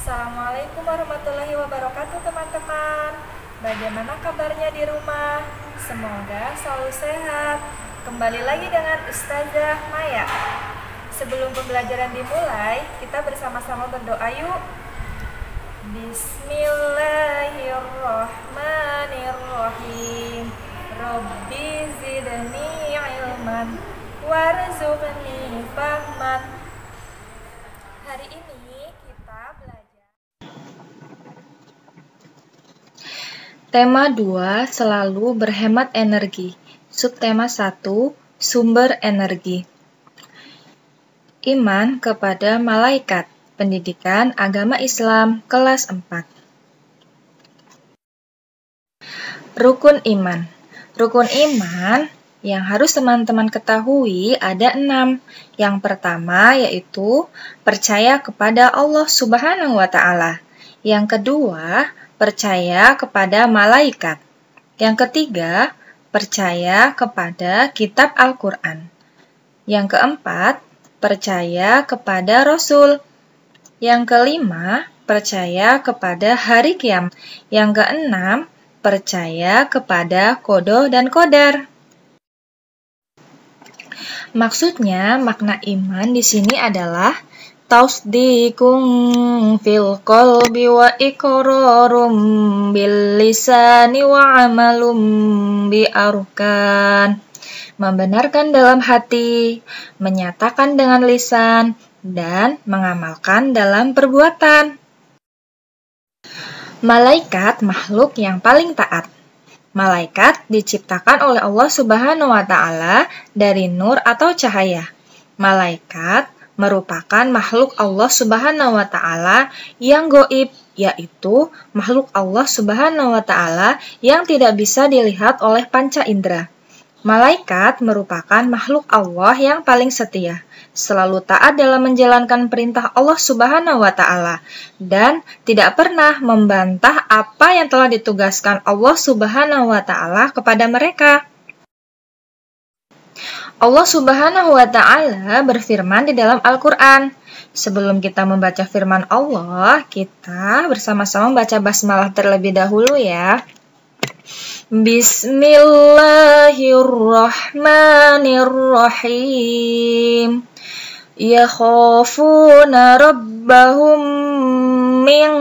Assalamualaikum warahmatullahi wabarakatuh teman-teman. Bagaimana kabarnya di rumah? Semoga selalu sehat. Kembali lagi dengan Ustazah Maya. Sebelum pembelajaran dimulai, kita bersama-sama berdoa yuk. Bismillahirrahmanirrahim. Rabbi zidni ilman warzuqni fahman. Hari ini kita belajar Tema 2, selalu berhemat energi. Subtema 1, sumber energi. Iman kepada malaikat. Pendidikan Agama Islam kelas 4. Rukun iman. Rukun iman yang harus teman-teman ketahui ada 6. Yang pertama yaitu percaya kepada Allah Subhanahu wa Ta'ala. Yang kedua, percaya kepada malaikat. Yang ketiga, percaya kepada kitab Al-Quran. Yang keempat, percaya kepada Rasul. Yang kelima, percaya kepada hari kiamat. Yang keenam, percaya kepada qada dan qadar. Maksudnya, makna iman di sini adalah tasdiqun fil qalbi wa iqrarum bil lisani wa amalum bi arkan. Membenarkan dalam hati, menyatakan dengan lisan, dan mengamalkan dalam perbuatan. Malaikat makhluk yang paling taat. Malaikat diciptakan oleh Allah Subhanahu wa Ta'ala dari nur atau cahaya. Malaikat merupakan makhluk Allah Subhanahu wa Ta'ala yang gaib, yaitu makhluk Allah Subhanahu wa Ta'ala yang tidak bisa dilihat oleh panca indera. Malaikat merupakan makhluk Allah yang paling setia, selalu taat dalam menjalankan perintah Allah Subhanahu wa Ta'ala, dan tidak pernah membantah apa yang telah ditugaskan Allah Subhanahu wa Ta'ala kepada mereka. Allah Subhanahu wa Ta'ala berfirman di dalam Al-Quran. Sebelum kita membaca firman Allah, kita bersama-sama membaca basmalah terlebih dahulu ya. Bismillahirrahmanirrahim. Yakhafuna rabbahum min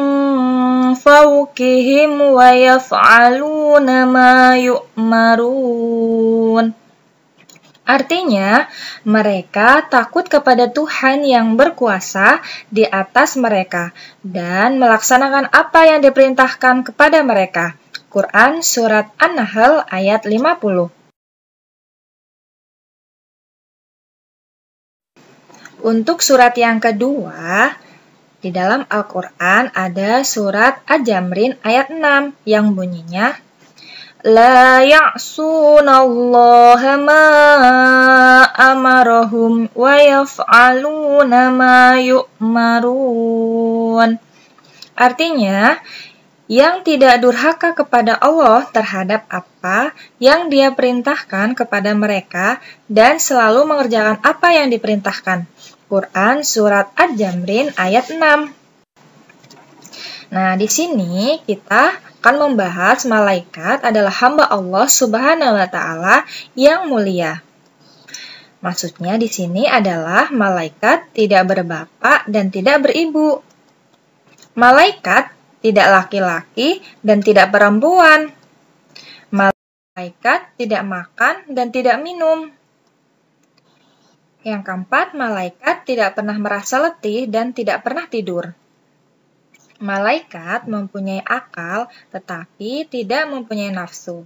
fawqihim wa yaf'aluna ma yu'marun. Artinya, mereka takut kepada Tuhan yang berkuasa di atas mereka dan melaksanakan apa yang diperintahkan kepada mereka. Quran Surat An-Nahl ayat 50. Untuk surat yang kedua, di dalam Al-Quran ada surat Ad-Jamrin ayat 6 yang bunyinya La ya'sunallaha ma amarahum wa yaf'aluna ma yu'marun. Artinya, yang tidak durhaka kepada Allah terhadap apa yang Dia perintahkan kepada mereka dan selalu mengerjakan apa yang diperintahkan. Quran Surat Ad-Jamrin ayat 6. Nah, di sini kita akan membahas malaikat adalah hamba Allah Subhanahu wa Ta'ala yang mulia. Maksudnya di sini adalah malaikat tidak berbapak dan tidak beribu. Malaikat tidak laki-laki dan tidak perempuan. Malaikat tidak makan dan tidak minum. Yang keempat, malaikat tidak pernah merasa letih dan tidak pernah tidur. Malaikat mempunyai akal tetapi tidak mempunyai nafsu.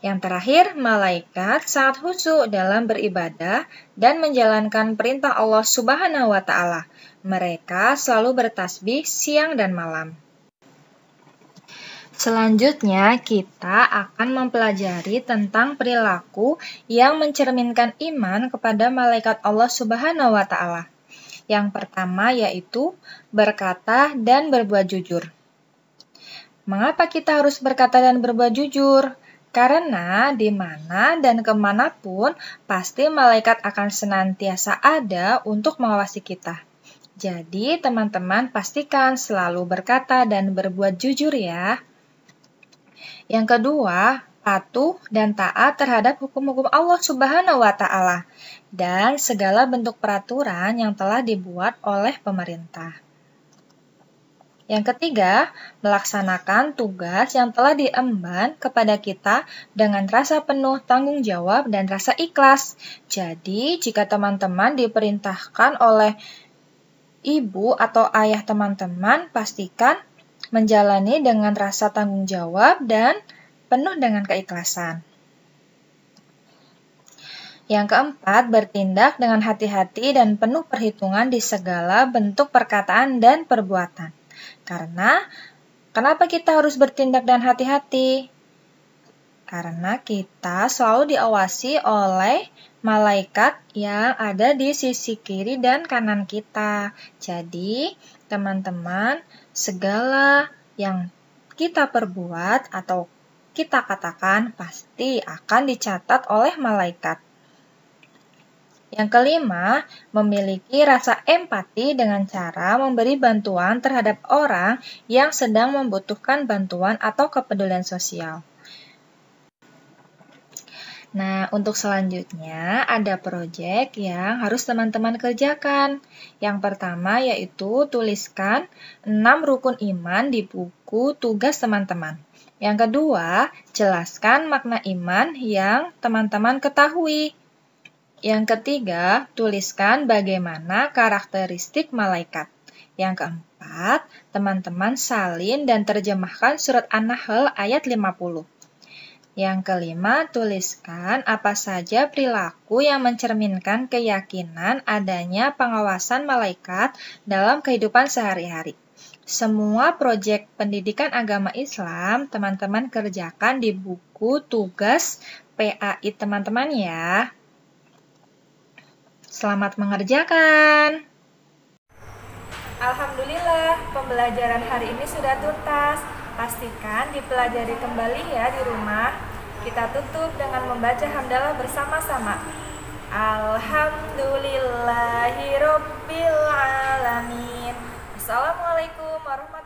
Yang terakhir, malaikat sangat khusyuk dalam beribadah dan menjalankan perintah Allah Subhanahu wa Ta'ala. Mereka selalu bertasbih siang dan malam. Selanjutnya, kita akan mempelajari tentang perilaku yang mencerminkan iman kepada malaikat Allah Subhanahu wa Ta'ala. Yang pertama yaitu berkata dan berbuat jujur. Mengapa kita harus berkata dan berbuat jujur? Karena di mana dan kemanapun pasti malaikat akan senantiasa ada untuk mengawasi kita. Jadi, teman-teman pastikan selalu berkata dan berbuat jujur ya. Yang kedua, patuh dan taat terhadap hukum-hukum Allah Subhanahu wa Ta'ala dan segala bentuk peraturan yang telah dibuat oleh pemerintah. Yang ketiga, melaksanakan tugas yang telah diemban kepada kita dengan rasa penuh tanggung jawab dan rasa ikhlas. Jadi, jika teman-teman diperintahkan oleh ibu atau ayah teman-teman, pastikan menjalani dengan rasa tanggung jawab dan penuh dengan keikhlasan. Yang keempat, bertindak dengan hati-hati dan penuh perhitungan di segala bentuk perkataan dan perbuatan. Karena, kenapa kita harus bertindak dan hati-hati? Karena kita selalu diawasi oleh malaikat yang ada di sisi kiri dan kanan kita. Jadi, teman-teman, segala yang kita perbuat atau kita katakan pasti akan dicatat oleh malaikat. Yang kelima, memiliki rasa empati dengan cara memberi bantuan terhadap orang yang sedang membutuhkan bantuan atau kepedulian sosial. Nah, untuk selanjutnya ada proyek yang harus teman-teman kerjakan. Yang pertama yaitu tuliskan 6 rukun iman di buku tugas teman-teman. Yang kedua, jelaskan makna iman yang teman-teman ketahui. Yang ketiga, tuliskan bagaimana karakteristik malaikat. Yang keempat, teman-teman salin dan terjemahkan surat An-Nahl ayat 50. Yang kelima, tuliskan apa saja perilaku yang mencerminkan keyakinan adanya pengawasan malaikat dalam kehidupan sehari-hari. Semua proyek pendidikan agama Islam teman-teman kerjakan di buku tugas PAI teman-teman ya. Selamat mengerjakan. Alhamdulillah, pembelajaran hari ini sudah tuntas. Pastikan dipelajari kembali ya di rumah. Kita tutup dengan membaca hamdalah bersama-sama. Alhamdulillahirobbilalamin. Assalamualaikum warahmatullahi wabarakatuh.